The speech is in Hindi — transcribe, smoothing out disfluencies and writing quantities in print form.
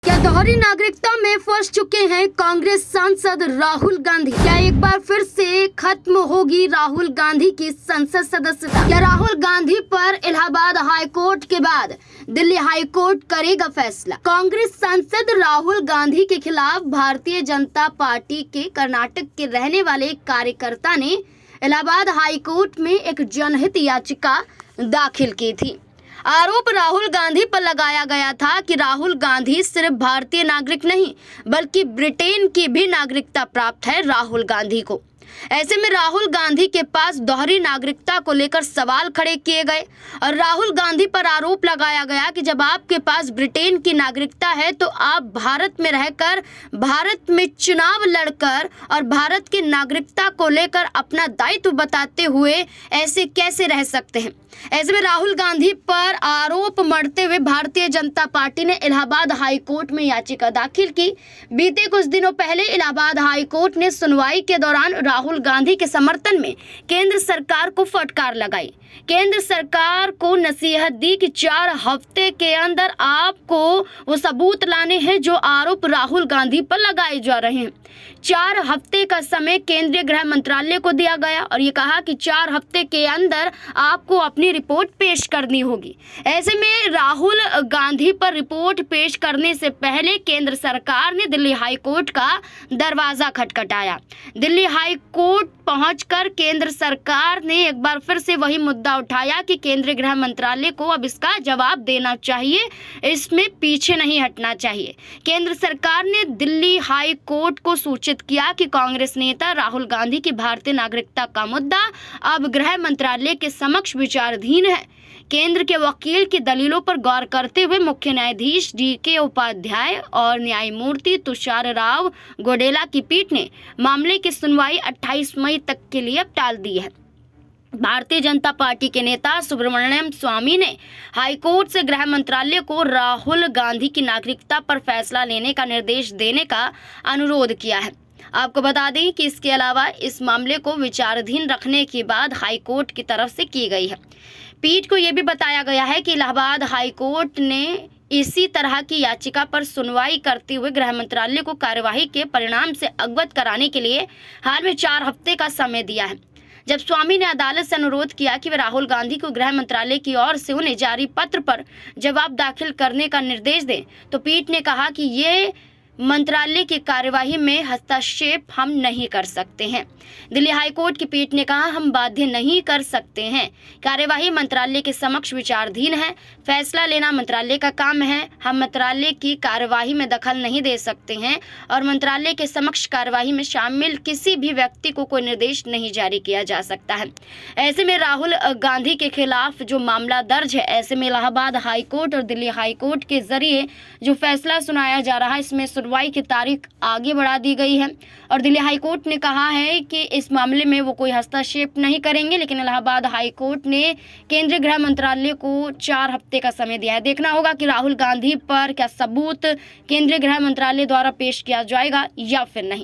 क्या दोहरी नागरिकता में फंस चुके हैं कांग्रेस सांसद राहुल गांधी? क्या एक बार फिर से खत्म होगी राहुल गांधी की संसद सदस्यता? क्या राहुल गांधी पर इलाहाबाद हाई कोर्ट के बाद दिल्ली हाई कोर्ट करेगा फैसला? कांग्रेस सांसद राहुल गांधी के खिलाफ भारतीय जनता पार्टी के कर्नाटक के रहने वाले एक कार्यकर्ता ने इलाहाबाद हाई कोर्ट में एक जनहित याचिका दाखिल की थी। आरोप राहुल गांधी पर लगाया गया था कि राहुल गांधी सिर्फ भारतीय नागरिक नहीं बल्कि ब्रिटेन की भी नागरिकता प्राप्त है राहुल गांधी को। ऐसे में राहुल गांधी के पास दोहरी नागरिकता को लेकर सवाल खड़े किए गए और राहुल गांधी पर आरोप लगाया गया कि जब आपके पास ब्रिटेन की नागरिकता है तो आप भारत में रहकर भारत में चुनाव लड़कर और भारत की नागरिकता को लेकर अपना दायित्व बताते हुए ऐसे कैसे रह सकते हैं। ऐसे में राहुल गांधी पर आरोप मढ़ते हुए भारतीय जनता पार्टी ने इलाहाबाद हाई कोर्ट में याचिका दाखिल की। बीते कुछ दिनों पहले इलाहाबाद हाई कोर्ट ने सुनवाई के दौरान राहुल गांधी के समर्थन में केंद्र सरकार को फटकार लगाई। केंद्र सरकार को नसीहत दी कि 4 हफ्ते के अंदर आपको वो सबूत लाने हैं जो आरोप राहुल गांधी पर लगाए जा रहे हैं। 4 हफ्ते का समय केंद्रीय गृह मंत्रालय को दिया गया और ये कहा कि 4 हफ्ते के अंदर आपको अपनी रिपोर्ट पेश करनी होगी। ऐसे में राहुल गांधी पर रिपोर्ट पेश करने से पहले केंद्र सरकार ने दिल्ली हाई कोर्ट का दरवाजा खटखटाया। दिल्ली हाई कोर्ट पहुंचकर केंद्र सरकार ने एक बार फिर से वही मुद्दा उठाया कि केंद्रीय गृह मंत्रालय को अब इसका जवाब देना चाहिए, इसमें पीछे नहीं हटना चाहिए। केंद्र सरकार ने दिल्ली हाई कोर्ट को सूचित किया कि कांग्रेस नेता राहुल गांधी की भारतीय नागरिकता का मुद्दा अब गृह मंत्रालय के समक्ष विचाराधीन है। केंद्र के वकील की दलीलों पर गौर करते हुए मुख्य न्यायाधीश DK उपाध्याय और न्यायमूर्ति तुषार राव गोडेला की पीठ ने मामले की सुनवाई 28 मई तक के लिए अब टाल दी है। भारतीय जनता पार्टी के नेता सुब्रमण्यम स्वामी ने हाईकोर्ट से गृह मंत्रालय को राहुल गांधी की नागरिकता पर फैसला लेने का निर्देश देने का अनुरोध किया है। आपको बता दें कि इसके अलावा इस मामले को विचाराधीन रखने की बात हाईकोर्ट की तरफ से की गई है। पीठ को यह भी बताया गया है कि इलाहाबाद हाईकोर्ट ने इसी तरह की याचिका पर सुनवाई करते हुए गृह मंत्रालय को कार्यवाही के परिणाम से अवगत कराने के लिए हाल में 4 हफ्ते का समय दिया है। जब स्वामी ने अदालत से अनुरोध किया कि वे राहुल गांधी को गृह मंत्रालय की ओर से उन्हें जारी पत्र पर जवाब दाखिल करने का निर्देश दें, तो पीठ ने कहा कि ये मंत्रालय की कार्यवाही में हस्तक्षेप हम नहीं कर सकते हैं। दिल्ली हाईकोर्ट की पीठ ने कहा, हम बाध्य नहीं कर सकते हैं। कार्यवाही मंत्रालय के समक्ष विचाराधीन है। फैसला लेना मंत्रालय का काम है। हम मंत्रालय की कार्यवाही में दखल नहीं दे सकते हैं और मंत्रालय के समक्ष कार्यवाही में शामिल किसी भी व्यक्ति को कोई निर्देश नहीं जारी किया जा सकता है। ऐसे में राहुल गांधी के खिलाफ जो मामला दर्ज है, ऐसे में इलाहाबाद हाईकोर्ट और दिल्ली हाईकोर्ट के जरिए जो फैसला सुनाया जा रहा है, इसमें सुनवाई की तारीख आगे बढ़ा दी गई है और दिल्ली हाईकोर्ट ने कहा है कि इस मामले में वो कोई हस्तक्षेप नहीं करेंगे, लेकिन इलाहाबाद हाईकोर्ट ने केंद्रीय गृह मंत्रालय को 4 हफ्ते का समय दिया है। देखना होगा कि राहुल गांधी पर क्या सबूत केंद्रीय गृह मंत्रालय द्वारा पेश किया जाएगा या फिर नहीं।